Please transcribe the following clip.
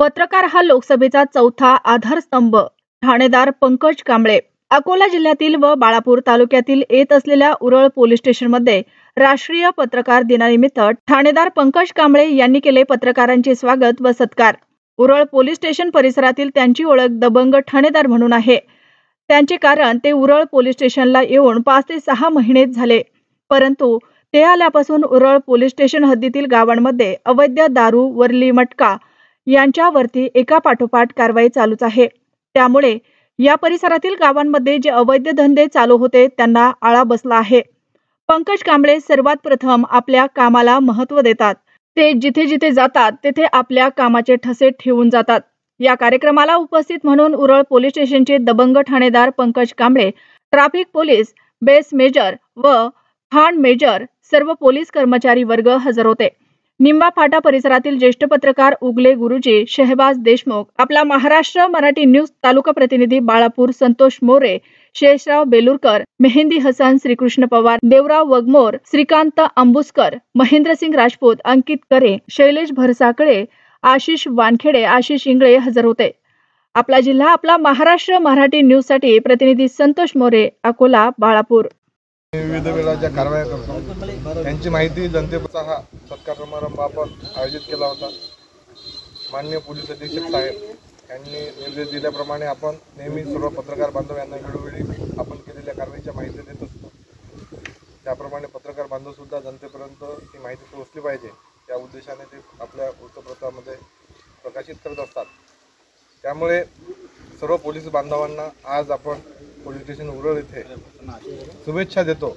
पत्रकार हा लोकसभेचा चौथा आधारस्तंभ. ठाणेदार पंकज कांबळे. अकोला जिल्ह्यातील व बाळापूर तालुक्यातील येत असलेल्या उरळ पोलीस स्टेशनमध्ये राष्ट्रीय पत्रकार दिनानिमित्त ठाणेदार पंकज कांबळे यांनी केले पत्रकारांचे स्वागत व सत्कार. उरळ पोलीस स्टेशन परिसरातील त्यांची ओळख दबंग ठाणेदार म्हणून आहे. त्यांचे कारण ते उरळ पोलीस स्टेशनला येऊन 5 ते 6 महिनेच झाले, परंतु ते आल्यापासून उरळ पोलीस स्टेशन हद्दीतील गावांमध्ये अवैध दारू, वरली, मटका यांच्यावरती एकापाठोपाठ कारवाई चालूच आहे. त्यामुळे या परिसरातील गावांमध्ये जे अवैध धंदे चालू होते त्यांना आळा बसला आहे. पंकज कांबळे सर्वात प्रथम आपल्या कामाला महत्त्व देतात. ते जिथे जिथे जातात तेथे आपल्या कामाचे ठसे ठेवून जातात. या कार्यक्रमाला उपस्थित म्हणून उरळ पोलीस स्टेशनचे दबंग ठाणेदार Pankaj Kamble, traffic police, base major व खाण मेजर सर्व पोलीस कर्मचारी वर्ग हजर होते. निंबा फाटा परिसरातील ज्येष्ठ पत्रकार उगले गुरुजी, शहबाज देशमुख, आपला महाराष्ट्र मराठी न्यूज तालुका प्रतिनिधी बाळापूर संतोष मोरे, शेषराव बेलुरकर, मेहंदी हसन, श्रीकृष्ण पवार, देवराव वगमोर, श्रीकांत अंबुसकर, महेंद्रसिंग राजपूत, अंकित करे, शैलेश भरसाकळे, आशिष वानखेडे, आशिष इंगळे हजर होते. आपला जिल्हा आपला महाराष्ट्र मराठी न्यूज साठी प्रतिनिधी संतोष मोरे, अकोला, बाळापूर. विविध वेळा ज्या कारवाया करतो त्यांची माहिती जनतेचा हा सत्कार समारंभ आपण आयोजित केला होता. माननीय पोलीस अधीक्षक साहेब यांनी निर्देश दिल्याप्रमाणे आपण नेहमी सर्व पत्रकार बांधव यांना वेळोवेळी आपण केलेल्या कारवाईच्या माहिती देत असतो. त्याप्रमाणे पत्रकार बांधव सुद्धा जनतेपर्यंत ही माहिती पोहोचली पाहिजे या उद्देशाने ते आपल्या वृत्तपत्रामध्ये प्रकाशित करत असतात. त्यामुळे सर्व पोलीस बांधवांना आज आपण पोलीस स्टेशन उरळ येथे शुभेच्छा देतो.